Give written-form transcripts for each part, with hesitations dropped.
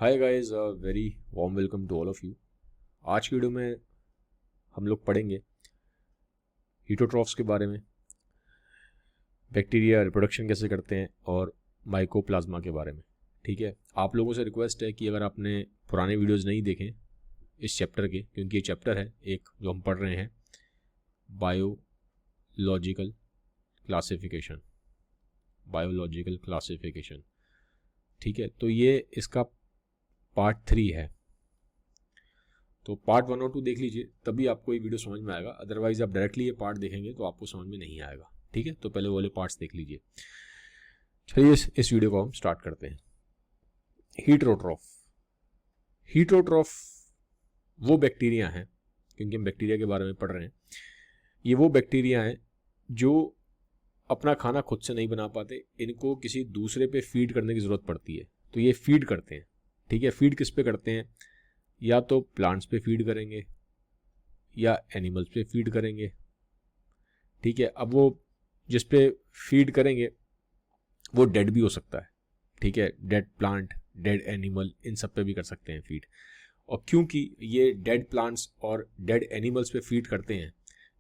Hi guys, very warm welcome to all of you. आज की video में हम लोग पढ़ेंगे हीटोट्रॉफ्स के बारे में, बैक्टीरिया रिप्रोडक्शन कैसे करते हैं और माइकोप्लाज्मा के बारे में। ठीक है, आप लोगों से रिक्वेस्ट है कि अगर आपने पुराने वीडियोस नहीं देखें इस चैप्टर के, क्योंकि ये चैप्टर है एक जो हम पढ़ रहे हैं, बायोलॉजिकल क्लासिफिकेशन। ठीक है, तो ये इसका पार्ट 3 है। तो पार्ट 1 और 2 देख लीजिए, तभी आपको ये वीडियो समझ में आएगा। अदरवाइज आप डायरेक्टली ये पार्ट देखेंगे तो आपको समझ में नहीं आएगा। ठीक है, तो पहले वो वाले पार्ट्स देख लीजिए। चलिए इस वीडियो को हम स्टार्ट करते हैं। हीटरोट्रॉफ वो बैक्टीरिया हैं, क्योंकि हम बैक्टीरिया के बारे में पढ़ रहे हैं, ये वो बैक्टीरिया हैं जो अपना खाना खुद से नहीं बना पाते, इनको किसी दूसरे पे फीड करने की ज़रूरत पड़ती है, तो ये फीड करते हैं। ठीक है, फीड किस पे करते हैं? या तो प्लांट्स पे फीड करेंगे या एनिमल्स पे फीड करेंगे। ठीक है, अब वो जिस पे फीड करेंगे वो डेड भी हो सकता है। ठीक है, डेड प्लांट, डेड एनिमल, इन सब पे भी कर सकते हैं फीड। और क्योंकि ये डेड प्लांट्स और डेड एनिमल्स पे फीड करते हैं,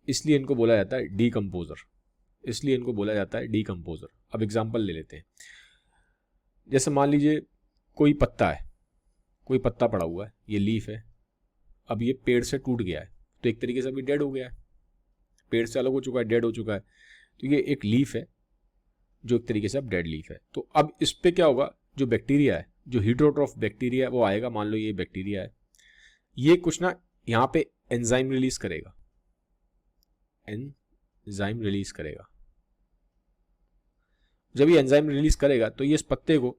इसलिए इनको बोला जाता है डीकम्पोजर। अब एग्जांपल ले लेते हैं। जैसे मान लीजिए कोई पत्ता पड़ा हुआ है, ये लीफ है, अब ये पेड़ से टूट गया है, तो एक तरीके से अभी डेड हो गया है, पेड़ से अलग हो चुका है, डेड हो चुका है। तो ये एक लीफ है जो एक तरीके से अब डेड लीफ है। तो अब इस पे क्या होगा, जो बैक्टीरिया है, जो हीटरोट्रॉफ बैक्टीरिया है, वो आएगा। मान लो ये बैक्टीरिया है, ये कुछ ना यहाँ पे एंजाइम रिलीज करेगा। जब ये एंजाइम रिलीज करेगा तो ये इस पत्ते को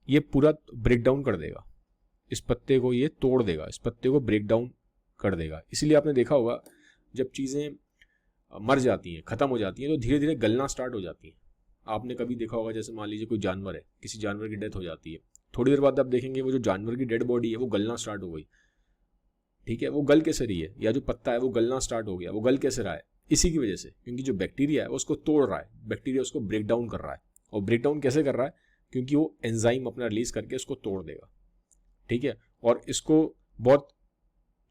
ये पूरा ब्रेक डाउन कर देगा, इस पत्ते को ये तोड़ देगा, इस पत्ते को ब्रेक डाउन कर देगा। इसीलिए आपने देखा होगा जब चीज़ें मर जाती हैं, ख़त्म हो जाती हैं, तो धीरे धीरे गलना स्टार्ट हो जाती हैं। आपने कभी देखा होगा, जैसे मान लीजिए कोई जानवर है, किसी जानवर की डेथ हो जाती है, थोड़ी देर बाद आप देखेंगे वो जो जानवर की डेड बॉडी है वो गलना स्टार्ट हो गई। ठीक है, वो गल कैसे रही है, या जो पत्ता है वो गलना स्टार्ट हो गया, वो गल कैसे रहा है? इसी की वजह से, क्योंकि जो बैक्टीरिया है उसको तोड़ रहा है, बैक्टीरिया उसको ब्रेक डाउन कर रहा है। और ब्रेक डाउन कैसे कर रहा है? क्योंकि वो एंजाइम अपना रिलीज करके उसको तोड़ देगा। ठीक है, और इसको बहुत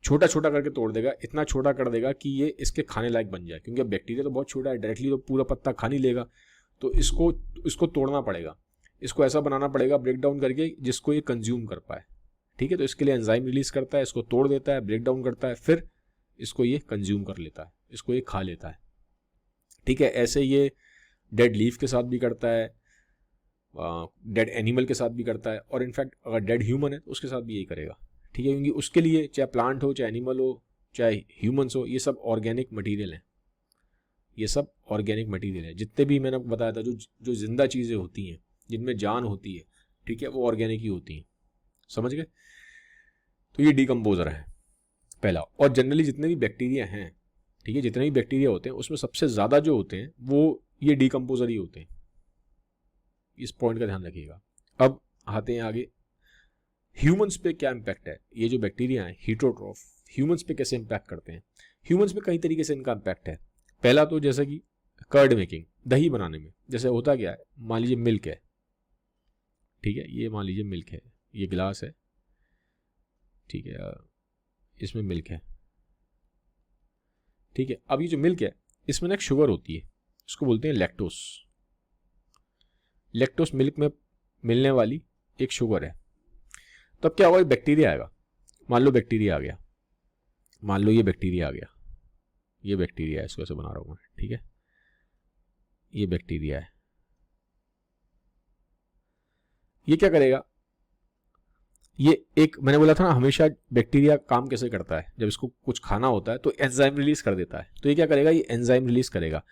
छोटा छोटा करके तोड़ देगा, इतना छोटा कर देगा कि ये इसके खाने लायक बन जाए, क्योंकि अब बैक्टीरिया तो बहुत छोटा है, डायरेक्टली तो पूरा पत्ता खा नहीं लेगा। तो इसको तोड़ना पड़ेगा, इसको ऐसा बनाना पड़ेगा ब्रेक डाउन करके जिसको ये कंज्यूम कर पाए। ठीक है, तो इसके लिए एंजाइम रिलीज करता है, इसको तोड़ देता है, ब्रेक डाउन करता है, फिर इसको ये कंज्यूम कर लेता है, इसको ये खा लेता है। ठीक है, ऐसे ये डेड लीफ के साथ भी करता है, डेड एनिमल के साथ भी करता है, और इनफैक्ट अगर डेड ह्यूमन है तो उसके साथ भी यही करेगा। ठीक है, क्योंकि उसके लिए चाहे प्लांट हो, चाहे एनिमल हो, चाहे ह्यूमंस हो, ये सब ऑर्गेनिक मटेरियल हैं। जितने भी मैंने आपको बताया था, जो जिंदा चीज़ें होती हैं, जिनमें जान होती है, ठीक है, वो ऑर्गेनिक ही होती हैं। समझ गए? तो ये डीकम्पोजर है पहला। और जनरली जितने भी बैक्टीरिया हैं, ठीक है, जितने भी बैक्टीरिया होते हैं उसमें सबसे ज़्यादा जो होते हैं वो ये डीकम्पोजर ही होते हैं। इस पॉइंट का ध्यान रखिएगा। अब आते हैं आगे, ह्यूमंस पे क्या इम्पैक्ट है। ये जो बैक्टीरिया है हीटरोट्रॉफ, ह्यूमंस पे कैसे इम्पैक्ट करते हैं? ह्यूमंस पे कई तरीके से इनका इम्पैक्ट है। पहला तो जैसे कि कर्ड मेकिंग, दही बनाने में। जैसे होता क्या है, मान लीजिए मिल्क है, ठीक है, ये मान लीजिए मिल्क है, ये गिलास है, ठीक है, इसमें मिल्क है। ठीक है, अब ये जो मिल्क है इसमें ना एक शुगर होती है, इसको बोलते हैं लैक्टोस मिल्क में मिलने वाली एक शुगर है। तब क्या होगा, बैक्टीरिया आएगा। मान लो ये बैक्टीरिया आ गया, ये बैक्टीरिया है, इसको ऐसे बना रहा हूं मैं। ठीक है, ये बैक्टीरिया है, ये क्या करेगा, ये एक, मैंने बोला था ना, हमेशा बैक्टीरिया काम कैसे करता है, जब इसको कुछ खाना होता है तो एंजाइम रिलीज कर देता है। तो ये क्या करेगा, ये एंजाइम रिलीज करेगा,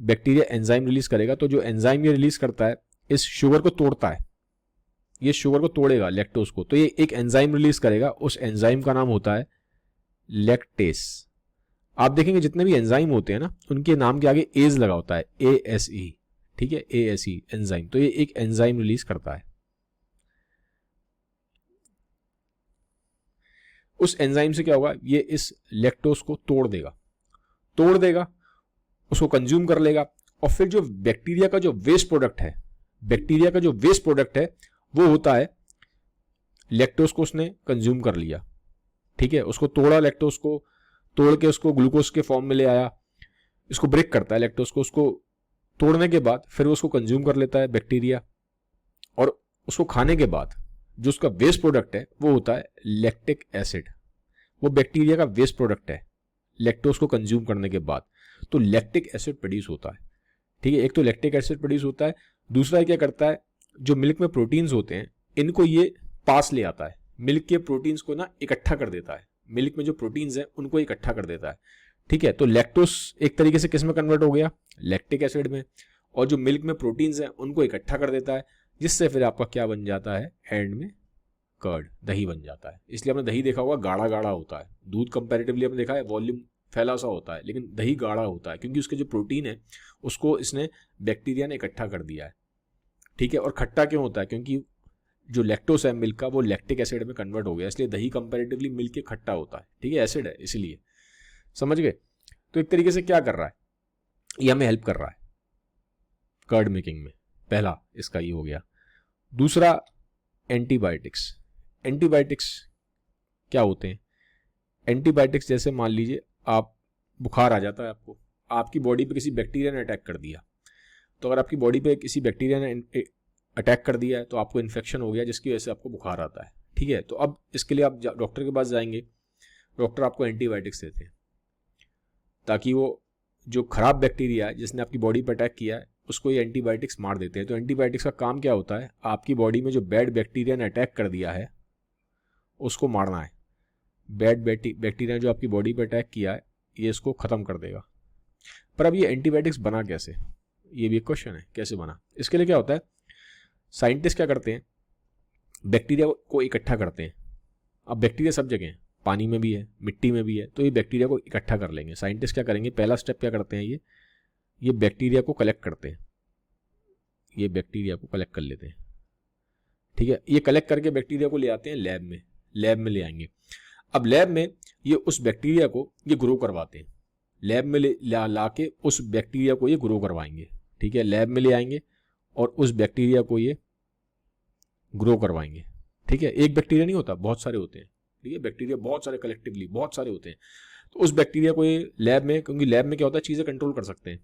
बैक्टीरिया एंजाइम रिलीज करेगा। तो जो एंजाइम ये रिलीज करता है, इस शुगर को तोड़ता है, ये शुगर को तोड़ेगा, लैक्टोज को, तो ये एक एंजाइम रिलीज करेगा, उस एंजाइम का नाम होता है लैक्टेस। आप देखेंगे जितने भी एंजाइम होते हैं ना, उनके नाम के आगे एज लगा होता है, ASE। ठीक है, ASE एंजाइम। तो ये एक एंजाइम रिलीज करता है, उस एंजाइम से क्या होगा, ये इस लैक्टोज को तोड़ देगा, उसको कंज्यूम कर लेगा। और फिर जो बैक्टीरिया का जो वेस्ट प्रोडक्ट है, वो होता है लैक्टोज को उसने कंज्यूम कर लिया, ठीक है, उसको तोड़ा, लैक्टोज को तोड़ के उसको ग्लूकोज के फॉर्म में ले आया, इसको ब्रेक करता है लैक्टोज को, उसको तोड़ने के बाद फिर वो उसको कंज्यूम कर लेता है बैक्टीरिया, और उसको खाने के बाद जो उसका वेस्ट प्रोडक्ट है वो होता है लैक्टिक एसिड। वो बैक्टीरिया का वेस्ट प्रोडक्ट है लैक्टोज को कंज्यूम करने के बाद, तो लैक्टिक एसिड प्रोड्यूस होता है, ठीक है। एक तो लैक्टिक एसिड प्रोड्यूस होता है, दूसरा क्या करता है, जो मिल्क में प्रोटीन्स होते हैं इनको ये पास ले आता है, मिल्क के प्रोटीन्स को ना इकट्ठा कर देता है, मिल्क में जो प्रोटीन्स हैं उनको इकट्ठा कर देता है, ठीक है। तो लैक्टोज एक तरीके से किस में कन्वर्ट हो गया, लैक्टिक एसिड में, और जो मिल्क में प्रोटीन्स हैं उनको इकट्ठा कर देता है, जिससे फिर आपका क्या बन जाता है, एंड में कर्ड, दही बन जाता है। इसलिए आपने दही देखा होगा गाढ़ा गाढ़ा होता है, दूध कंपैरेटिवली आपने देखा है वॉल्यूम फैला सा होता है, लेकिन दही गाढ़ा होता है क्योंकि उसके जो प्रोटीन है उसको इसने बैक्टीरिया ने इकट्ठा कर दिया है, ठीक है। और खट्टा क्यों होता है, क्योंकि जो लैक्टोस है मिल्क का वो लैक्टिक एसिड में कन्वर्ट हो गया, इसलिए दही कंपैरेटिवली मिल्क के खट्टा होता है, ठीक है, एसिड है इसलिए, समझ गए। तो एक तरीके से क्या कर रहा है, ये हमें हेल्प कर रहा है कर्ड मेकिंग में, पहला इसका ये हो गया। दूसरा एंटीबायोटिक्स। एंटीबायोटिक्स क्या होते हैं, एंटीबायोटिक्स जैसे मान लीजिए आप बुखार आ जाता है आपको, आपकी बॉडी पे किसी बैक्टीरिया ने अटैक कर दिया, तो अगर आपकी बॉडी पे किसी बैक्टीरिया ने अटैक कर दिया है तो आपको इन्फेक्शन हो गया जिसकी वजह से आपको बुखार आता है, ठीक है। तो अब इसके लिए आप डॉक्टर के पास जाएंगे, डॉक्टर आपको एंटीबायोटिक्स देते हैं ताकि वो जो खराब बैक्टीरिया है जिसने आपकी बॉडी पर अटैक किया है उसको ये एंटीबायोटिक्स मार देते हैं। तो एंटीबायोटिक्स का काम क्या होता है, आपकी बॉडी में जो बैड बैक्टीरिया ने अटैक कर दिया है उसको मारना है। बैड बैक्टीरिया जो आपकी बॉडी पर अटैक किया है ये इसको ख़त्म कर देगा। पर अब ये एंटीबायोटिक्स बना कैसे, ये भी एक क्वेश्चन है, कैसे बना। इसके लिए क्या होता है, साइंटिस्ट क्या करते हैं, बैक्टीरिया को इकट्ठा करते हैं। अब बैक्टीरिया सब जगह है, पानी में भी है, मिट्टी में भी है, तो ये बैक्टीरिया को इकट्ठा कर लेंगे। साइंटिस्ट क्या करेंगे, पहला स्टेप क्या करते हैं, ये बैक्टीरिया को कलेक्ट करते हैं, ये बैक्टीरिया को कलेक्ट कर लेते हैं, ठीक है। ये कलेक्ट करके बैक्टीरिया को ले आते हैं लैब में, लैब में ले आएंगे। अब लैब में ये उस बैक्टीरिया को ये ग्रो करवाते हैं, लैब में ला के उस बैक्टीरिया को ये ग्रो करवाएंगे, ठीक है। लैब में ले आएंगे और उस बैक्टीरिया को ये ग्रो करवाएंगे, ठीक है। एक बैक्टीरिया नहीं होता, बहुत सारे होते हैं, ठीक है, बैक्टीरिया बहुत सारे कलेक्टिवली बहुत सारे होते हैं। तो उस बैक्टीरिया को ये लैब में, क्योंकि लैब में क्या होता है चीज़ें कंट्रोल कर सकते हैं,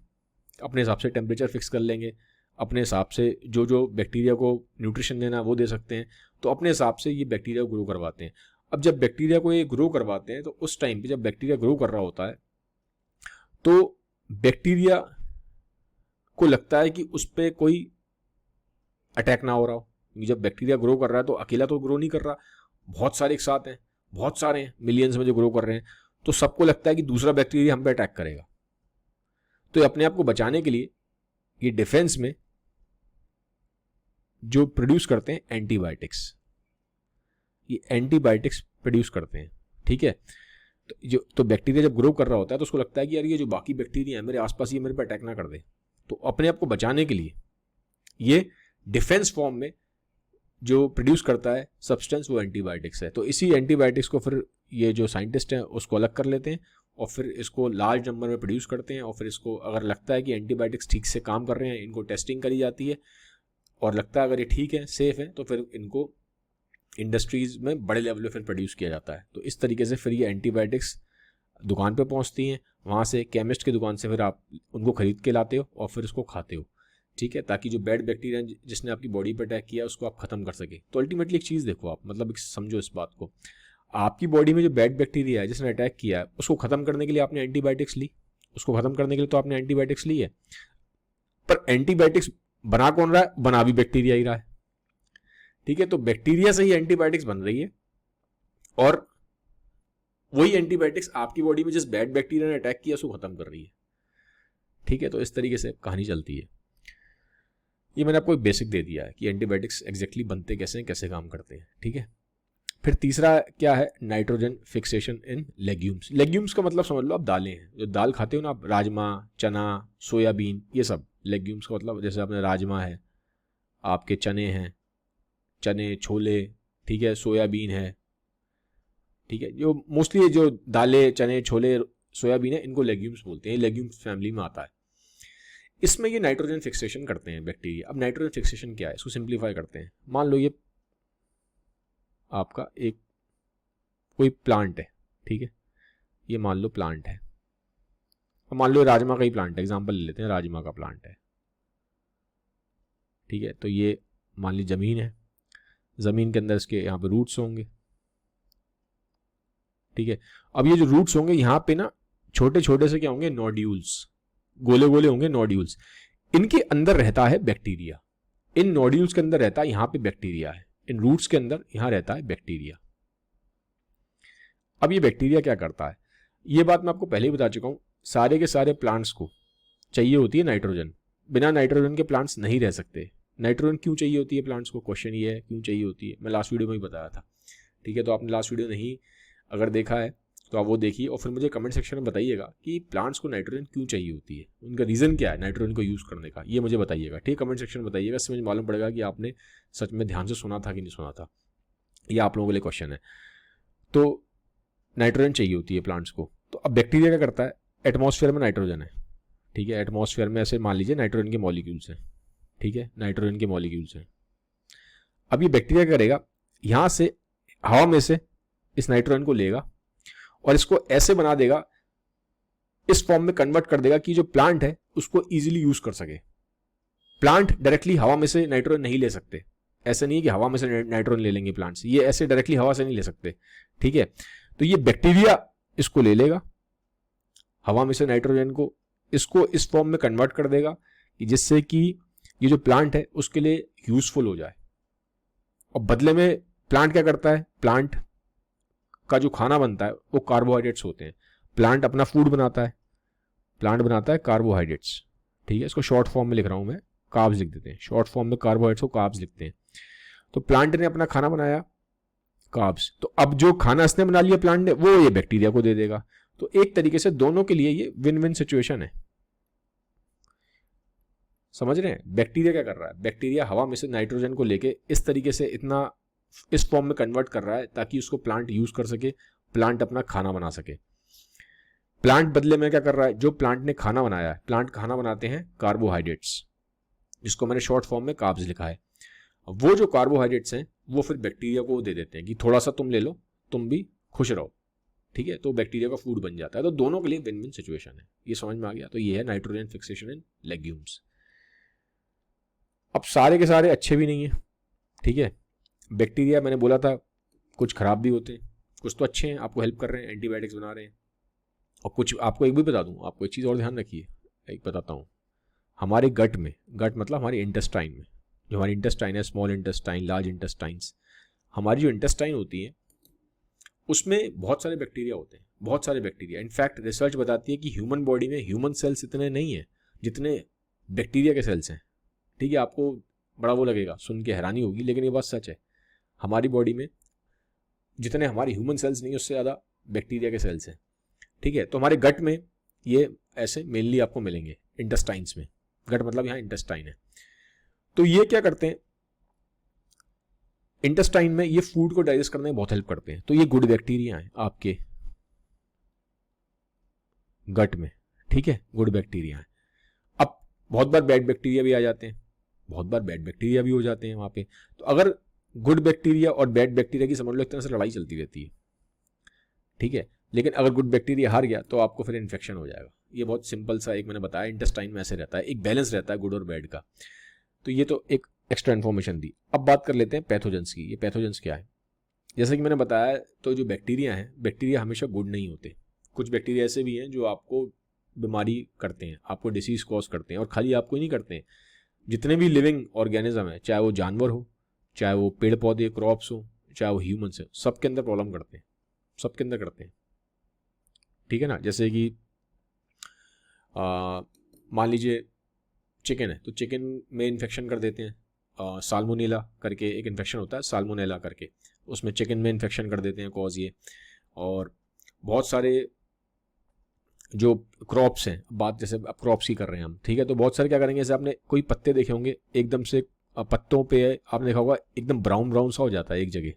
अपने हिसाब से टेम्परेचर फिक्स कर लेंगे, अपने हिसाब से जो जो बैक्टीरिया को न्यूट्रिशन देना वो दे सकते हैं, तो अपने हिसाब से ये बैक्टीरिया ग्रो करवाते हैं। अब जब बैक्टीरिया को ये ग्रो करवाते हैं तो उस टाइम पे जब बैक्टीरिया ग्रो कर रहा होता है तो बैक्टीरिया को लगता है कि उस पर कोई अटैक ना हो रहा हो, क्योंकि जब बैक्टीरिया ग्रो कर रहा है तो अकेला तो ग्रो नहीं कर रहा, बहुत सारे एक साथ हैं, बहुत सारे हैं, मिलियंस में जो ग्रो कर रहे हैं, तो सबको लगता है कि दूसरा बैक्टीरिया हम पे अटैक करेगा। तो ये अपने आप को बचाने के लिए ये डिफेंस में जो प्रोड्यूस करते हैं एंटीबायोटिक्स, ये एंटीबायोटिक्स प्रोड्यूस करते हैं, ठीक है। तो बैक्टीरिया जब ग्रो कर रहा होता है तो उसको लगता है कि यार ये जो बाकी बैक्टीरिया है मेरे आसपास, ये मेरे पे अटैक ना कर दे, तो अपने आप को बचाने के लिए ये डिफेंस फॉर्म में जो प्रोड्यूस करता है सब्सटेंस वो एंटीबायोटिक्स है। तो इसी एंटीबायोटिक्स को फिर ये जो साइंटिस्ट हैं उसको अलग कर लेते हैं और फिर इसको लार्ज नंबर में प्रोड्यूस करते हैं, और फिर इसको अगर लगता है कि एंटीबायोटिक्स ठीक से काम कर रहे हैं, इनको टेस्टिंग करी जाती है और लगता है अगर ये ठीक है, सेफ है, तो फिर इनको इंडस्ट्रीज़ में बड़े लेवल पे फिर प्रोड्यूस किया जाता है। तो इस तरीके से फिर ये एंटीबायोटिक्स दुकान पे पहुंचती हैं, वहाँ से केमिस्ट की दुकान से फिर आप उनको खरीद के लाते हो और फिर उसको खाते हो, ठीक है, ताकि जो बैड बैक्टीरिया जिसने आपकी बॉडी पर अटैक किया उसको आप खत्म कर सके। तो अल्टीमेटली एक चीज़ देखो आप, मतलब समझो इस बात को, आपकी बॉडी में जो बैड बैक्टीरिया है जिसने अटैक किया है उसको खत्म करने के लिए आपने एंटीबायोटिक्स ली, उसको खत्म करने के लिए तो आपने एंटीबायोटिक्स ली है, पर एंटीबायोटिक्स बना कौन रहा है, बना भी बैक्टीरिया ही रहा है, ठीक है। तो बैक्टीरिया से ही एंटीबायोटिक्स बन रही है और वही एंटीबायोटिक्स आपकी बॉडी में जिस बैड बैक्टीरिया ने अटैक किया उसको खत्म कर रही है, ठीक है। तो इस तरीके से कहानी चलती है। ये मैंने आपको एक बेसिक दे दिया है कि एंटीबायोटिक्स एग्जैक्टली बनते कैसे हैं, कैसे काम करते हैं, ठीक है। फिर तीसरा क्या है, नाइट्रोजन फिक्सेशन इन लेग्यूम्स। लेग्यूम्स का मतलब समझ लो आप दालें हैं, जो दाल खाते हो ना आप, राजमा, चना, सोयाबीन, ये सब लेग्यूम्स का मतलब। जैसे आपने राजमा है, आपके चने हैं, चने छोले, ठीक है, सोयाबीन है, ठीक है, जो मोस्टली जो दालें, चने, छोले, सोयाबीन है, इनको लेग्यूम्स बोलते हैं, लेग्यूम्स फैमिली में आता है। इसमें ये नाइट्रोजन फिक्सेशन करते हैं बैक्टीरिया। अब नाइट्रोजन फिक्सेशन क्या है, इसको सिंप्लीफाई करते हैं। मान लो ये आपका एक कोई प्लांट है, ठीक है, ये मान लो प्लांट है, मान लो राजमा का ही प्लांट है, एग्जांपल ले लेते हैं, राजमा का प्लांट है, ठीक है। तो ये मान ली ज़मीन है, ज़मीन के अंदर इसके यहाँ पे रूट्स होंगे, ठीक है। अब ये जो रूट्स होंगे यहाँ पे ना छोटे छोटे से क्या होंगे, नोड्यूल्स, गोले गोले होंगे नोड्यूल्स, इनके अंदर रहता है बैक्टीरिया, इन नोड्यूल्स के अंदर रहता है यहाँ पे बैक्टीरिया है, इन रूट्स के अंदर यहाँ रहता है बैक्टीरिया। अब ये बैक्टीरिया क्या करता है, ये बात मैं आपको पहले ही बता चुका हूँ, सारे के सारे प्लांट्स को चाहिए होती है नाइट्रोजन, बिना नाइट्रोजन के प्लांट्स नहीं रह सकते। नाइट्रोजन क्यों चाहिए होती है प्लांट्स को, क्वेश्चन ये है क्यों चाहिए होती है, मैं लास्ट वीडियो में ही बताया था, ठीक है। तो आपने लास्ट वीडियो नहीं अगर देखा है तो आप वो देखिए और फिर मुझे कमेंट सेक्शन में बताइएगा कि प्लांट्स को नाइट्रोजन क्यों चाहिए होती है, उनका रीज़न क्या है नाइट्रोजन को यूज़ करने का, ये मुझे बताइएगा, ठीक है। कमेंट सेक्शन में बताइएगा, इससे मुझे मालूम पड़ेगा कि आपने सच में ध्यान से सुना था कि नहीं सुना था, ये आप लोगों के लिए क्वेश्चन है। तो नाइट्रोजन चाहिए होती है प्लांट्स को। तो अब बैक्टीरिया क्या करता है, एटमॉस्फेयर में नाइट्रोजन है, ठीक है, एटमॉस्फेयर में ऐसे मान लीजिए नाइट्रोजन के मॉलिक्यूल्स हैं, ठीक है, नाइट्रोजन के मॉलिक्यूल्स हैं। अब ये बैक्टीरिया क्या करेगा, यहाँ से हवा में से इस नाइट्रोजन को लेगा और इसको ऐसे बना देगा, इस फॉर्म में कन्वर्ट कर देगा कि जो प्लांट है उसको इजीली यूज कर सके। प्लांट डायरेक्टली हवा में से नाइट्रोजन नहीं ले सकते, ऐसा नहीं है कि हवा में से नाइट्रोजन ले लेंगे प्लांट्स, ये ऐसे डायरेक्टली हवा से नहीं ले सकते, ठीक है। तो ये बैक्टीरिया इसको ले लेगा, हवा में से नाइट्रोजन को, इसको इस फॉर्म में कन्वर्ट कर देगा कि जिससे कि ये जो प्लांट है उसके लिए यूजफुल हो जाए। और बदले में प्लांट क्या करता है, प्लांट का जो खाना बनता है वो कार्बोहाइड्रेट्स होते हैं, प्लांट अपना फूड बनाता है, प्लांट बनाता है कार्बोहाइड्रेट्स, ठीक है। इसको शॉर्ट फॉर्म में लिख रहा हूं मैं, कार्ब्स लिख देते हैं, शॉर्ट फॉर्म में कार्बोहाइड्रेट्स को कार्ब्स लिखते हैं। तो प्लांट ने अपना खाना बनाया कार्ब्स, तो अब जो खाना इसने बना लिया प्लांट ने वो ये बैक्टीरिया को दे देगा। तो एक तरीके से दोनों के लिए ये विन विन सिचुएशन है, समझ रहे हैं। बैक्टीरिया क्या कर रहा है, बैक्टीरिया हवा में से नाइट्रोजन को लेके इस तरीके से इतना इस फॉर्म में कन्वर्ट कर रहा है ताकि उसको प्लांट यूज कर सके, प्लांट अपना खाना बना सके। प्लांट बदले में क्या कर रहा है, जो प्लांट ने खाना बनाया है, प्लांट खाना बनाते हैं कार्बोहाइड्रेट्स, जिसको मैंने शॉर्ट फॉर्म में कार्ब्स लिखा है। वो जो कार्बोहाइड्रेट्स हैं वो फिर बैक्टीरिया को दे देते हैं कि थोड़ा सा तुम ले लो, तुम भी खुश रहो, ठीक है। तो बैक्टीरिया का फूड बन जाता है। तो दोनों के लिए विन विन सिचुएशन है, ये समझ में आ गया। तो ये है नाइट्रोजन फिक्सेशन इन लेग्यूम्स। अब सारे के सारे अच्छे भी नहीं है, ठीक है। बैक्टीरिया मैंने बोला था कुछ खराब भी होते हैं, कुछ तो अच्छे हैं, आपको हेल्प कर रहे हैं, एंटीबायोटिक्स बना रहे हैं, और कुछ आपको एक भी बता दूं, आपको एक चीज़ और ध्यान रखिए, एक बताता हूँ, हमारे गट में, गट मतलब हमारी इंटेस्टाइन में, जो हमारी इंटेस्टाइन है, स्मॉल इंटेस्टाइन, लार्ज इंटेस्टाइन्स, हमारी जो इंटेस्टाइन होती है उसमें बहुत सारे बैक्टीरिया होते हैं, बहुत सारे बैक्टीरिया। इनफैक्ट रिसर्च बताती है कि ह्यूमन बॉडी में ह्यूमन सेल्स इतने नहीं हैं जितने बैक्टीरिया के सेल्स हैं, ठीक है। आपको बड़ा वो लगेगा, सुन के हैरानी होगी, लेकिन ये बात सच है। हमारी बॉडी में जितने हमारे ह्यूमन सेल्स नहीं उससे ज़्यादा बैक्टीरिया के सेल्स हैं, ठीक है। तो हमारे गट में ये ऐसे मेनली आपको मिलेंगे इंटेस्टाइन्स में, गट मतलब यहाँ इंटेस्टाइन है। तो ये क्या करते हैं, इंटेस्टाइन में ये फूड को डाइजेस्ट करने में बहुत हेल्प करते हैं। तो ये गुड बैक्टीरिया हैं आपके गट में, ठीक है, गुड बैक्टीरिया हैं। अब बहुत बार बैड बैक्टीरिया भी आ जाते हैं, बहुत बार बैड बैक्टीरिया भी हो जाते हैं वहां पे। तो अगर गुड बैक्टीरिया और बैड बैक्टीरिया की समझ लो एक तरह से लड़ाई चलती रहती है, ठीक है। लेकिन अगर गुड बैक्टीरिया हार गया तो आपको फिर इन्फेक्शन हो जाएगा। ये बहुत सिंपल सा, एक मैंने बताया, इंटेस्टाइन में ऐसे रहता है, एक बैलेंस रहता है गुड और बैड का। तो ये तो एक एक्स्ट्रा इन्फॉर्मेशन दी। अब बात कर लेते हैं पैथोजेंस की। ये पैथोजेंस क्या है, जैसे कि मैंने बताया, तो जो बैक्टीरिया हैं, बैक्टीरिया हमेशा गुड नहीं होते। कुछ बैक्टीरिया ऐसे भी हैं जो आपको बीमारी करते हैं, आपको डिसीज कॉज करते हैं, और खाली आपको ही नहीं करते हैं, जितने भी लिविंग ऑर्गेनिज्म है, चाहे वो जानवर हो, चाहे वो पेड़ पौधे क्रॉप्स हो, चाहे वो ह्यूमन्स है, सबके अंदर प्रॉब्लम करते हैं, सबके अंदर करते हैं, ठीक है ना। जैसे कि मान लीजिए चिकन है, तो चिकन में इन्फेक्शन कर देते हैं, साल्मोनेला करके एक इन्फेक्शन होता है, साल्मोनेला करके, उसमें चिकन में इन्फेक्शन कर देते हैं कॉज ये। और बहुत सारे जो क्रॉप्स हैं, बात जैसे अब क्रॉप्स की कर रहे हैं हम, ठीक है, तो बहुत सारे क्या करेंगे, जैसे आपने कोई पत्ते देखे होंगे एकदम से पत्तों पे आपने देखा होगा एकदम ब्राउन ब्राउन सा हो जाता है, एक जगह,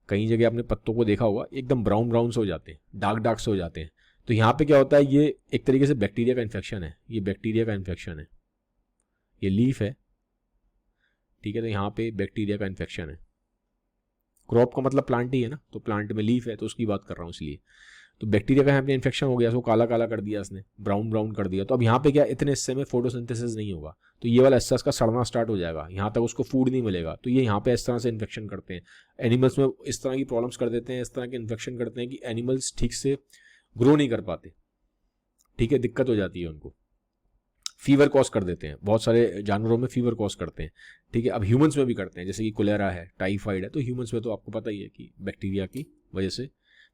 कई जगह आपने पत्तों को देखा होगा एकदम ब्राउन ब्राउन से हो जाते हैं, डार्क डार्क से हो जाते हैं। तो यहाँ पे क्या होता है, ये एक तरीके से बैक्टीरिया का इन्फेक्शन है, ये बैक्टीरिया का इन्फेक्शन है, ये लीफ है, ठीक है, तो यहाँ पे बैक्टीरिया का इन्फेक्शन है। क्रॉप का मतलब प्लांट ही है ना, तो प्लांट में लीफ है तो उसकी बात कर रहा हूँ इसलिए। तो बैक्टीरिया का यहाँ पे इन्फेक्शन हो गया, उसको काला काला कर दिया इसने, ब्राउन ब्राउन कर दिया। तो अब यहाँ पे क्या, इतने हिस्से में फोटोसिंथेसिस नहीं होगा, तो ये वाला हिस्सा इसका सड़ना स्टार्ट हो जाएगा, यहाँ तक उसको फूड नहीं मिलेगा। तो ये यहाँ पे इस तरह से इन्फेक्शन करते हैं एनिमल्स में, इस तरह की प्रॉब्लम्स कर देते हैं, इस तरह के इन्फेक्शन करते हैं कि एनिमल्स ठीक से ग्रो नहीं कर पाते, ठीक है, दिक्कत हो जाती है उनको, फीवर कॉज कर देते हैं, बहुत सारे जानवरों में फीवर कॉज करते हैं, ठीक है। अब ह्यूमंस में भी करते हैं, जैसे कि कोलेरा है, टाइफाइड है, तो ह्यूमंस में तो आपको पता ही है कि बैक्टीरिया की वजह से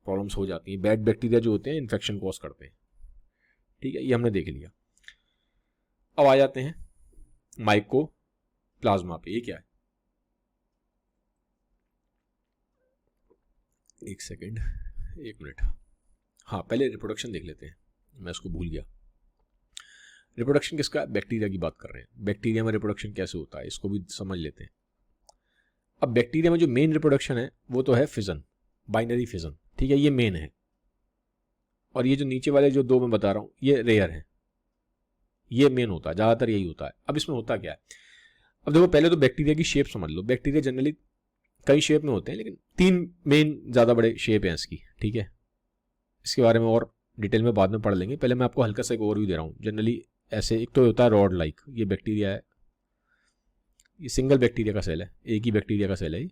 प्रॉब्लम्स हो जाती हैं। बैड बैक्टीरिया जो होते हैं इन्फेक्शन कॉज करते हैं, ठीक है, ये हमने देख लिया। अब आ जाते हैं माइको प्लाज्मा पे। ये क्या है, एक सेकेंड, एक मिनट, हाँ पहले रिप्रोडक्शन देख लेते हैं, मैं उसको भूल गया। रिप्रोडक्शन किसका, बैक्टीरिया की बात कर रहे हैं। बैक्टीरिया में रिप्रोडक्शन कैसे होता है इसको भी समझ लेते हैं। अब बैक्टीरिया में जो मेन रिप्रोडक्शन है वो तो है फिजन, बाइनरी फिजन, ठीक है, ये मेन है। और ये जो नीचे वाले जो दो मैं बता रहा हूँ ये रेयर है, ये मेन होता है, ज़्यादातर यही होता है। अब इसमें होता क्या है, अब देखो पहले तो बैक्टीरिया की शेप समझ लो। बैक्टीरिया जनरली कई शेप में होते हैं, लेकिन 3 मेन ज़्यादा बड़े शेप हैं इसकी, ठीक है। इसके बारे में और डिटेल में बाद में पढ़ लेंगे, पहले मैं आपको हल्का सा एक ओवरव्यू दे रहा हूँ। जनरली ऐसे एक तो होता है रॉड लाइक, ये बैक्टीरिया है, ये सिंगल बैक्टीरिया का सेल है, एक ही बैक्टीरिया का सेल है।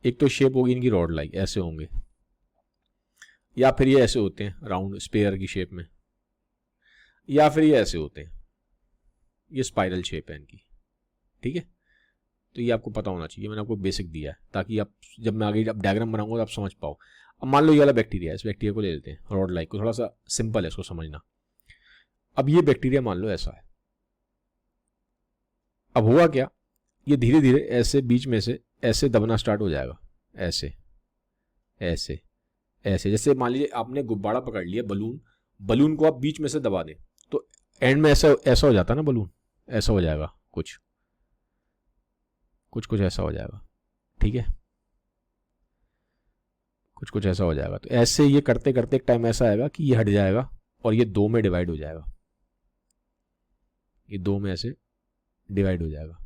एक तो शेप होगी इनकी रॉड लाइक, ऐसे होंगे, या फिर ये ऐसे होते हैं राउंड स्पेयर की शेप में, या फिर ये ऐसे होते हैं, ये स्पाइरल शेप है इनकी, ठीक है। तो ये आपको पता होना चाहिए, मैंने आपको बेसिक दिया है ताकि आप जब मैं आगे डायग्राम बनाऊंगा तो आप समझ पाओ। अब मान लो ये वाला बैक्टीरिया है, इस बैक्टीरिया को ले लेते हैं, रॉड लाइक को, थोड़ा सा सिंपल है इसको समझना। अब ये बैक्टीरिया मान लो ऐसा है, अब हुआ क्या, ये धीरे धीरे ऐसे बीच में से ऐसे दबना स्टार्ट हो जाएगा, ऐसे ऐसे ऐसे। जैसे मान लीजिए आपने गुब्बारा पकड़ लिया, बलून, बलून को आप बीच में से दबा दें तो एंड में ऐसा ऐसा हो जाता है ना, बलून ऐसा हो जाएगा, कुछ कुछ कुछ ऐसा हो जाएगा, ठीक है, कुछ कुछ ऐसा हो जाएगा। तो ऐसे ये करते करते एक टाइम ऐसा आएगा कि ये हट जाएगा और ये 2 में डिवाइड हो जाएगा, ये 2 में ऐसे डिवाइड हो जाएगा,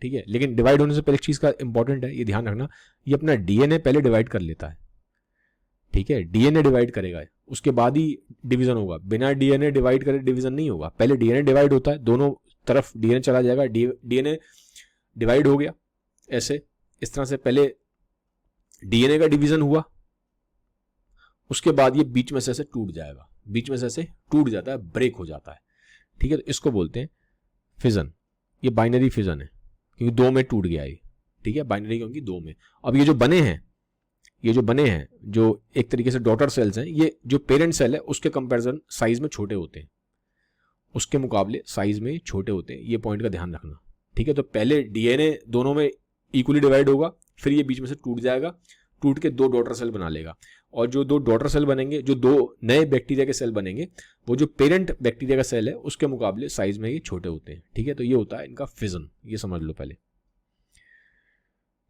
ठीक है। लेकिन डिवाइड होने से पहले एक चीज का इंपॉर्टेंट है, ये ध्यान रखना, ये अपना डीएनए पहले डिवाइड कर लेता है, ठीक है। डीएनए डिवाइड करेगा, उसके बाद ही डिवीजन होगा, बिना डीएनए डिवाइड करे डिवीजन नहीं होगा। पहले डीएनए डिवाइड होता है, दोनों तरफ डीएनए चला जाएगा, डीएनए डिवाइड हो गया ऐसे, इस तरह से पहले डीएनए का डिवीजन हुआ, उसके बाद ये बीच में से ऐसे टूट जाएगा, बीच में से ऐसे टूट जाता है, ब्रेक हो जाता है, ठीक है। तो इसको बोलते हैं फिजन, ये बाइनरी फिजन है क्योंकि 2 में टूट गया ये, ठीक है, बाइनरी क्योंकि 2 में। अब ये जो बने हैं, ये जो बने हैं, जो एक तरीके से डॉटर सेल्स हैं, ये जो पेरेंट सेल है उसके कंपैरिजन साइज में छोटे होते हैं, उसके मुकाबले साइज में छोटे होते हैं, ये पॉइंट का ध्यान रखना, ठीक है। तो पहले डीएनए दोनों में इक्वली डिवाइड होगा, फिर ये बीच में से टूट जाएगा, टूट के 2 डॉटर सेल बना लेगा, और जो 2 डॉटर सेल बनेंगे, जो 2 नए बैक्टीरिया के सेल बनेंगे, वो जो पेरेंट बैक्टीरिया का सेल है उसके मुकाबले साइज में ये छोटे होते हैं, ठीक है। तो ये होता है इनका फिजन, ये समझ लो पहले।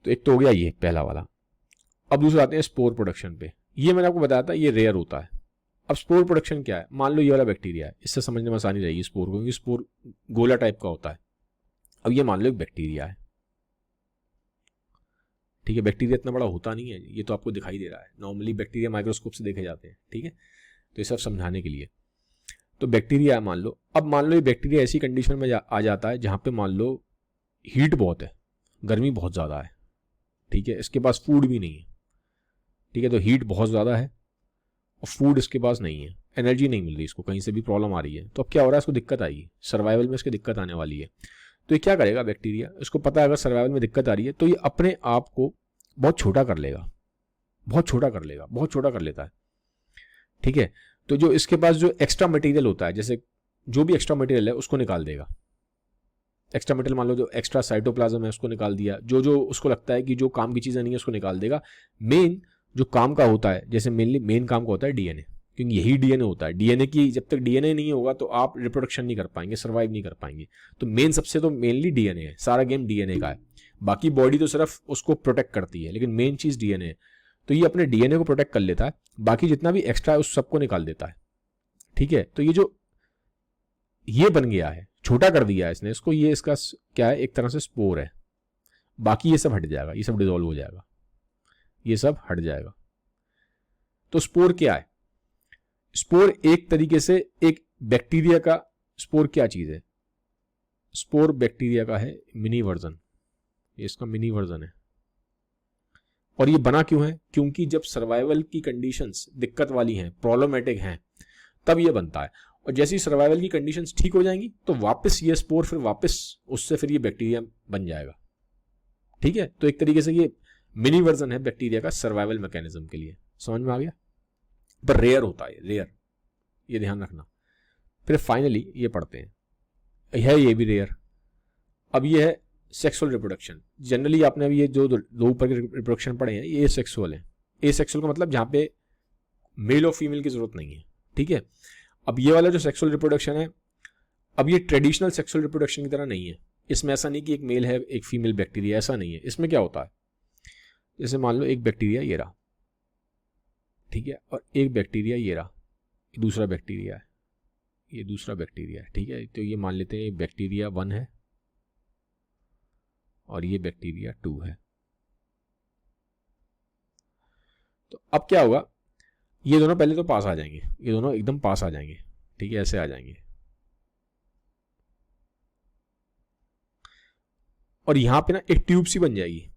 तो एक तो हो गया ये पहला वाला। अब दूसरा आते हैं स्पोर प्रोडक्शन पे। ये मैंने आपको बताया था ये रेयर होता है। अब स्पोर प्रोडक्शन क्या है, मान लो ये वाला बैक्टीरिया है, इससे समझने में आसानी रहेगी स्पोर को, क्योंकि स्पोर गोला टाइप का होता है। अब ये मान लो एक बैक्टीरिया है, ठीक है, बैक्टीरिया इतना बड़ा होता नहीं है, ये तो आपको दिखाई दे रहा है, नॉर्मली बैक्टीरिया माइक्रोस्कोप से देखे जाते हैं, ठीक है। तो ये सब समझाने के लिए, तो बैक्टीरिया है मान लो। अब मान लो ये बैक्टीरिया ऐसी कंडीशन में आ जाता है जहाँ पे मान लो हीट बहुत है, गर्मी बहुत ज़्यादा है, ठीक है, इसके पास फूड भी नहीं है, ठीक है। तो हीट बहुत ज़्यादा है और फूड इसके पास नहीं है, एनर्जी नहीं मिल रही इसको, कहीं से भी प्रॉब्लम आ रही है। तो अब क्या हो रहा है, इसको दिक्कत आएगी, सर्वाइवल में इसकी दिक्कत आने वाली है। तो ये क्या करेगा बैक्टीरिया, इसको पता है अगर सर्वाइवल में दिक्कत आ रही है तो ये अपने आप को बहुत छोटा कर लेगा, बहुत छोटा कर लेगा, बहुत छोटा कर लेता है, ठीक है। तो जो इसके पास जो एक्स्ट्रा मटेरियल होता है, जैसे जो भी एक्स्ट्रा मटेरियल है उसको निकाल देगा। एक्स्ट्रा मटेरियल मान लो जो एक्स्ट्रा साइटोप्लाज्म है उसको निकाल दिया, जो जो उसको लगता है कि जो काम की चीज़ें नहीं है उसको निकाल देगा। मेन जो काम का होता है, जैसे मेनली मेन काम का होता है डीएनए, क्योंकि यही डीएनए होता है। डीएनए की जब तक डीएनए नहीं होगा तो आप रिप्रोडक्शन नहीं कर पाएंगे, सर्वाइव नहीं कर पाएंगे। तो मेन सबसे तो मेनली डीएनए है, सारा गेम डीएनए का है। बाकी बॉडी तो सिर्फ उसको प्रोटेक्ट करती है, लेकिन मेन चीज़ डीएनए है। तो ये अपने डीएनए को प्रोटेक्ट कर लेता है, बाकी जितना भी एक्स्ट्रा है उस सबको निकाल देता है, ठीक है। तो ये जो ये बन गया है, छोटा कर दिया है इसने इसको, ये इसका क्या है, एक तरह से स्पोर है। बाकी ये सब हट जाएगा, ये सब डिसॉल्व हो जाएगा, ये सब हट जाएगा। तो स्पोर क्या है? स्पोर एक तरीके से एक बैक्टीरिया का, स्पोर क्या चीज है? स्पोर बैक्टीरिया का है मिनी वर्जन, ये इसका मिनी वर्जन है। और ये बना क्यों है? क्योंकि जब सर्वाइवल की कंडीशंस दिक्कत वाली हैं, प्रॉब्लमेटिक हैं, तब ये बनता है। और जैसे ही सर्वाइवल की कंडीशंस ठीक हो जाएंगी तो वापस ये स्पोर फिर वापस उससे फिर ये बैक्टीरिया बन जाएगा। ठीक है, तो एक तरीके से ये मिनी वर्जन है बैक्टीरिया का सर्वाइवल मैकेनिज्म के लिए। समझ में आ गया? पर रेयर होता है, रेयर, ये ध्यान रखना। फिर फाइनली ये पढ़ते हैं, है ये भी रेयर। अब ये है सेक्सुअल रिप्रोडक्शन। जनरली आपने अभी ये जो दो ऊपर के रिप्रोडक्शन पढ़े हैं ये सेक्सुअल है। ए सेक्सुअल का मतलब जहाँ पे मेल और फीमेल की जरूरत नहीं है। ठीक है, अब ये वाला जो सेक्सुअल रिप्रोडक्शन है, अब ये ट्रेडिशनल सेक्सुअल रिप्रोडक्शन की तरह नहीं है। इसमें ऐसा नहीं कि एक मेल है एक फीमेल बैक्टीरिया, ऐसा नहीं है। इसमें क्या होता है, जैसे मान लो एक बैक्टीरिया ये रहा, ठीक है, और एक बैक्टीरिया ये रहा, दूसरा बैक्टीरिया है, ये दूसरा बैक्टीरिया है। ठीक है, तो ये मान लेते हैं बैक्टीरिया 1 है और ये बैक्टीरिया 2 है। तो अब क्या होगा, ये दोनों पहले तो पास आ जाएंगे, ये दोनों एकदम पास आ जाएंगे। ठीक है, ऐसे आ जाएंगे। और यहां पे ना एक ट्यूब सी बन जाएगी,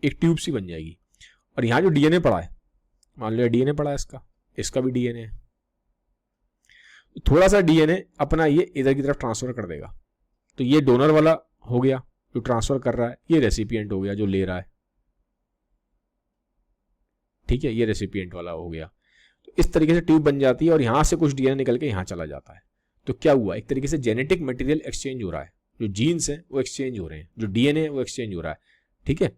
एक ट्यूब सी बन जाएगी। और यहां जो डीएनए पड़ा है, मान लो डीएनए पड़ा है इसका, इसका भी डीएनए है, थोड़ा सा डीएनए अपना ये इधर की तरफ ट्रांसफर कर देगा। तो ये डोनर वाला हो गया जो ट्रांसफर कर रहा है, ये रेसिपिएंट हो गया जो ले रहा है। ठीक है, ये रेसिपिएंट वाला हो गया। तो इस तरीके से ट्यूब बन जाती है और यहां से कुछ डीएनए निकल के यहां चला जाता है। तो क्या हुआ, एक तरीके से जेनेटिक मटेरियल एक्सचेंज हो रहा है, जो जीन्स हैं वो एक्सचेंज हो रहे हैं, जो डीएनए है वो एक्सचेंज हो रहा है। ठीक है,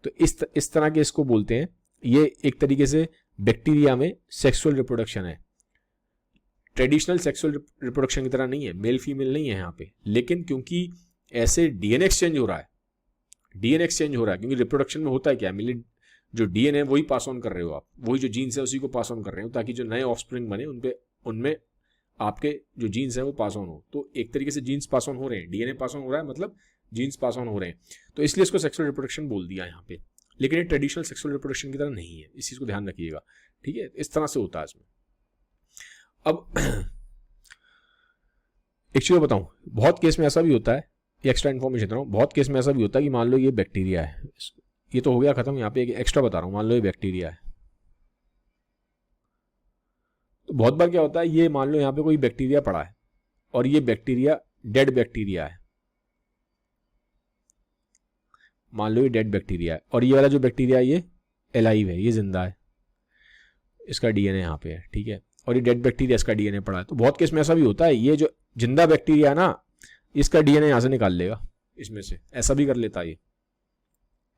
तो इस तरह के इसको बोलते हैं, ये एक तरीके से बैक्टीरिया में सेक्सुअल रिप्रोडक्शन है। ट्रेडिशनल सेक्सुअल रिप्रोडक्शन की तरह नहीं है, मेल फीमेल नहीं है यहाँ पे, लेकिन क्योंकि ऐसे डीएनए एक्सचेंज हो रहा है, डीएनए एक्सचेंज हो रहा है, क्योंकि रिप्रोडक्शन में होता है क्या, मिली जो डीएनए वही पास ऑन कर रहे हो आप, वही जो जीन्स है उसी को पास ऑन कर रहे हो, ताकि जो नए ऑफस्प्रिंग बने उनमें आपके जो जीन्स है वो पास ऑन हो। तो एक तरीके से जीन्स पास ऑन हो रहे हैं, डीएनए पास ऑन हो रहा है, मतलब जीन्स पास ऑन हो रहे हैं। तो इसलिए इसको सेक्सुअल रिप्रोडक्शन बोल दिया यहाँ पे, लेकिन ये ट्रेडिशनल सेक्सुअल रिप्रोडक्शन की तरह नहीं है, इस चीज को ध्यान रखिएगा। ठीक है, इस तरह से होता है इसमें। अब एक चीज बताऊं, बहुत केस में ऐसा भी होता है, एक्स्ट्रा इन्फॉर्मेशन दे रहा हूं, बहुत केस में ऐसा भी होता है कि मान लो ये बैक्टीरिया है, ये तो हो गया खत्म, यहाँ पे एक एक्स्ट्रा बता रहा हूं, मान लो ये बैक्टीरिया है। तो बहुत बार क्या होता है, ये मान लो यहाँ पे कोई बैक्टीरिया पड़ा है और ये बैक्टीरिया डेड बैक्टीरिया है, मान लो ये डेड बैक्टीरिया है, और ये वाला जो बैक्टीरिया है ये एलाइव है, ये जिंदा है, इसका डीएनए यहाँ पे है। ठीक है, और ये डेड बैक्टीरिया, इसका डीएनए पड़ा है। तो बहुत केस में ऐसा भी होता है, ये जो जिंदा बैक्टीरिया है ना, इसका डीएनए यहां से निकाल लेगा इसमें से, ऐसा भी कर लेता है ये।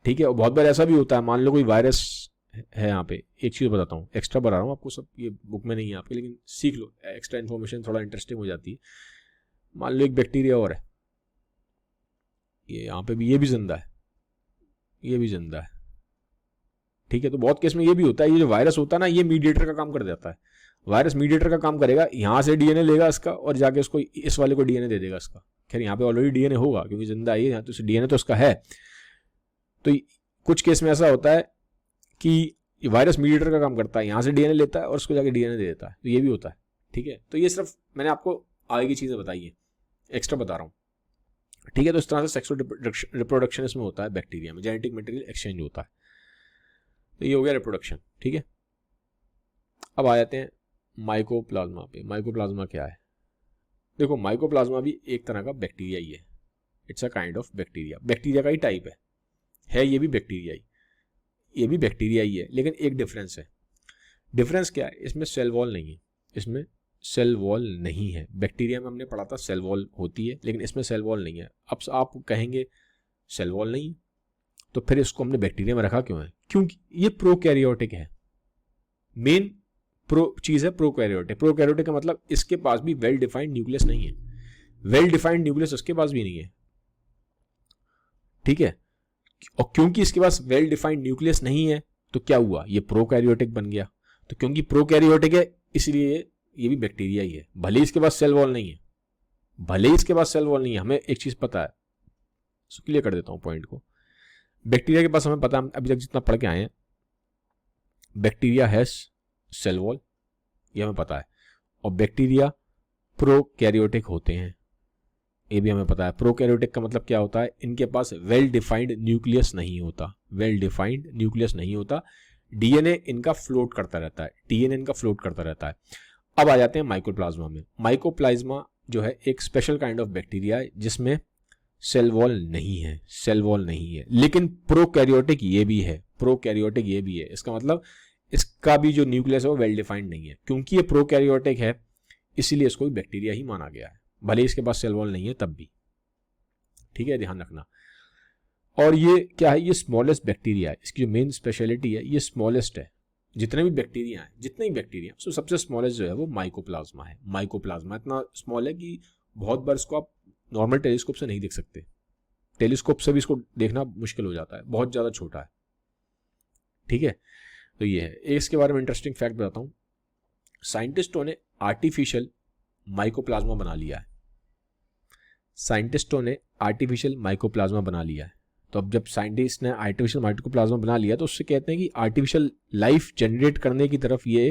ठीक है, और बहुत बार ऐसा भी होता है, मान लो कोई वायरस है यहाँ पे, एक चीज बताता हूँ, एक्स्ट्रा बता रहा हूँ आपको, सब ये बुक में नहीं है आपके, लेकिन सीख लो, एक्स्ट्रा इन्फॉर्मेशन थोड़ा इंटरेस्टिंग हो जाती है। मान लो एक बैक्टीरिया और है, ये यहाँ पे भी, ये भी जिंदा है, ये भी जिंदा है। ठीक है, तो बहुत केस में ये भी होता है, ये जो वायरस होता है ना, ये मीडिएटर का काम कर देता है। वायरस मीडिएटर का काम करेगा, यहां से डीएनए लेगा इसका और जाके उसको इस वाले को डीएनए दे देगा इसका। खैर यहाँ पे ऑलरेडी डीएनए होगा क्योंकि जिंदा है यहाँ, तो डीएनए तो इसका है। तो कुछ केस में ऐसा होता है कि वायरस मीडिएटर का काम करता है, यहां से डीएनए लेता है और उसको जाके डीएनए दे देता है, तो ये भी होता है। ठीक है, तो ये सिर्फ मैंने आपको आगे की चीजें बताई है, एक्स्ट्रा बता रहा हूँ। ठीक है, तो इस तरह से सेक्सुअल रिप्रोडक्शन इसमें होता है, बैक्टीरिया में जेनेटिक मटेरियल एक्सचेंज होता है। तो ये हो गया रिप्रोडक्शन। ठीक है, अब आ जाते हैं माइकोप्लाज्मा पे। माइकोप्लाज्मा क्या है? देखो, माइकोप्लाज्मा भी एक तरह का बैक्टीरिया ही है, it's a kind of bacteria, bacteria का ही टाइप है ये भी बैक्टीरिया ही, ये भी बैक्टीरिया ही है, लेकिन एक डिफरेंस है। डिफरेंस क्या है? इसमें सेल वॉल नहीं है, इसमें सेल वॉल नहीं है। बैक्टीरिया में हमने पढ़ा था सेल वॉल होती है, लेकिन इसमें सेल वॉल नहीं है। अब आप कहेंगे सेल वॉल नहीं, तो फिर इसको हमने बैक्टीरिया में रखा क्यों है? क्योंकि ये प्रोकैरियोटिक है, मेन चीज है प्रोकैरियोटिक। प्रोकैरियोटिक का मतलब इसके पास भी वेल डिफाइंड न्यूक्लियस नहीं है, वेल डिफाइंड न्यूक्लियस उसके पास भी नहीं है। ठीक है, और क्योंकि इसके पास वेल डिफाइंड न्यूक्लियस नहीं है तो क्या हुआ, ये प्रोकैरियोटिक बन गया। तो क्योंकि प्रोकैरियोटिक है इसलिए ये भी बैक्टीरिया ही है, भले इसके पास सेल वॉल नहीं है, भले इसके पास सेल वॉल नहीं है। हमें एक चीज पता है, क्लियर कर देता हूं पॉइंट को। बैक्टीरिया के पास हमें पता है, अभी तक जितना पढ़ के आए हैं, बैक्टीरिया हैज सेल वॉल, ये हमें पता है, और बैक्टीरिया प्रोकैरियोटिक होते हैं, ये भी हमें पता है। प्रोकैरियोटिक का मतलब क्या होता है, इनके पास वेल डिफाइंड न्यूक्लियस नहीं होता, वेल डिफाइंड न्यूक्लियस नहीं होता, डीएनए इनका फ्लोट करता रहता है, डीएनए इनका फ्लोट करता रहता है। अब आ जाते हैं माइकोप्लाज्मा में। माइकोप्लाज्मा जो है एक स्पेशल काइंड ऑफ बैक्टीरिया है जिसमें सेल वॉल नहीं है, सेल वॉल नहीं है, लेकिन प्रोकैरियोटिक ये भी है, प्रोकैरियोटिक ये भी है। इसका मतलब इसका भी जो न्यूक्लियस है वो वेल डिफाइंड नहीं है। क्योंकि ये प्रोकैरियोटिक है इसीलिए इसको भी बैक्टीरिया ही माना गया है, भले इसके पास सेल वॉल नहीं है तब भी, ठीक है, ध्यान रखना। और ये क्या है, ये स्मॉलेस्ट बैक्टीरिया है, इसकी जो मेन स्पेशलिटी है ये स्मॉलेस्ट है। जितने भी बैक्टीरिया हैं, जितने ही बैक्टीरिया हैं, सबसे स्मॉलेस्ट जो है वो माइकोप्लाज्मा है। माइकोप्लाज्मा इतना स्मॉल है कि बहुत बार इसको आप नॉर्मल टेलीस्कोप से नहीं देख सकते, टेलीस्कोप से भी इसको देखना मुश्किल हो जाता है, बहुत ज़्यादा छोटा है, ठीक है। तो ये है। इसके बारे में इंटरेस्टिंग फैक्ट बताता हूँ। साइंटिस्टों ने आर्टिफिशियल माइकोप्लाज्मा बना लिया है, साइंटिस्टों ने आर्टिफिशियल माइकोप्लाज्मा बना लिया है। तो अब जब साइंटिस्ट ने आर्टिफिशियल माइकोप्लाज्मा बना लिया तो उससे कहते हैं कि आर्टिफिशियल लाइफ जनरेट करने की तरफ ये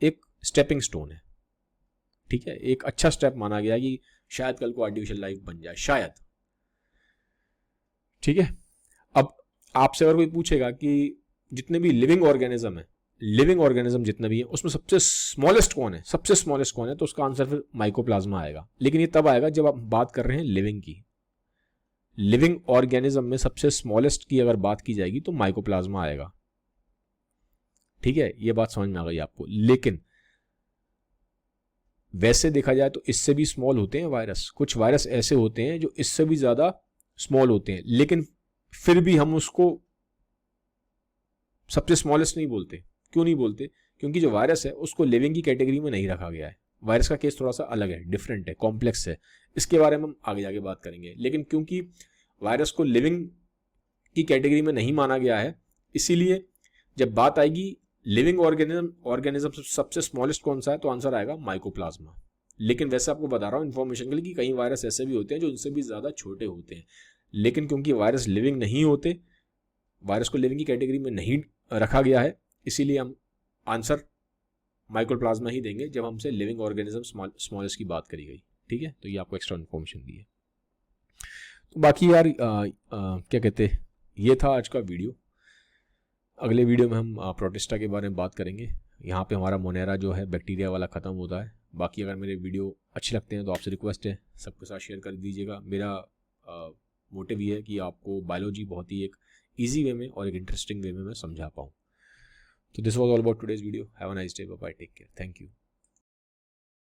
एक स्टेपिंग स्टोन है, ठीक है, एक अच्छा स्टेप माना गया कि शायद कल को आर्टिफिशियल लाइफ बन जाए, शायद, ठीक है। अब आपसे अगर कोई पूछेगा कि जितने भी लिविंग ऑर्गेनिज्म है, लिविंग ऑर्गेनिज्म जितने भी है उसमें सबसे स्मॉलेस्ट कौन है, सबसे स्मॉलेस्ट कौन है, तो उसका आंसर फिर माइकोप्लाज्मा आएगा। लेकिन ये तब आएगा जब आप बात कर रहे हैं लिविंग की, लिविंग ऑर्गेनिज्म में सबसे स्मॉलेस्ट की अगर बात की जाएगी तो माइकोप्लाज्मा आएगा, ठीक है, ये बात समझ में आ गई आपको। लेकिन वैसे देखा जाए तो इससे भी स्मॉल होते हैं वायरस, कुछ वायरस ऐसे होते हैं जो इससे भी ज्यादा स्मॉल होते हैं, लेकिन फिर भी हम उसको सबसे स्मॉलेस्ट नहीं बोलते। क्यों नहीं बोलते? क्योंकि जो वायरस है उसको लिविंग की कैटेगरी में नहीं रखा गया है। वायरस का केस थोड़ा सा अलग है, डिफरेंट है, कॉम्प्लेक्स है, इसके बारे में हम आगे जाके बात करेंगे। लेकिन क्योंकि वायरस को लिविंग की कैटेगरी में नहीं माना गया है, इसीलिए जब बात आएगी लिविंग ऑर्गेनिज्म सबसे स्मॉलेस्ट कौन सा है, तो आंसर आएगा माइकोप्लाज्मा। लेकिन वैसे आपको बता रहा हूँ इन्फॉर्मेशन के लिए कि कई वायरस ऐसे भी होते हैं जो इनसे भी ज्यादा छोटे होते हैं, लेकिन क्योंकि वायरस लिविंग नहीं होते, वायरस को लिविंग की कैटेगरी में नहीं रखा गया है, इसीलिए हम आंसर माइकोप्लाज्मा ही देंगे जब हमसे लिविंग ऑर्गेनिज्म स्मॉलेस्ट की बात करी गई, ठीक है। तो ये आपको एक्स्ट्रा इन्फॉर्मेशन दी है। तो बाकी यार क्या कहते, ये था आज का वीडियो। अगले वीडियो में हम प्रोटिस्टा के बारे में बात करेंगे। यहाँ पे हमारा मोनेरा जो है बैक्टीरिया वाला ख़त्म होता है। बाकी अगर मेरे वीडियो अच्छे लगते हैं तो आपसे रिक्वेस्ट है सबके साथ शेयर कर दीजिएगा। मेरा मोटिव ये है कि आपको बायोलॉजी बहुत ही एक ईजी वे में और एक इंटरेस्टिंग वे में मैं समझा पाऊँ। So this was all about today's video. Have a nice day. Bye bye. Take care. Thank you.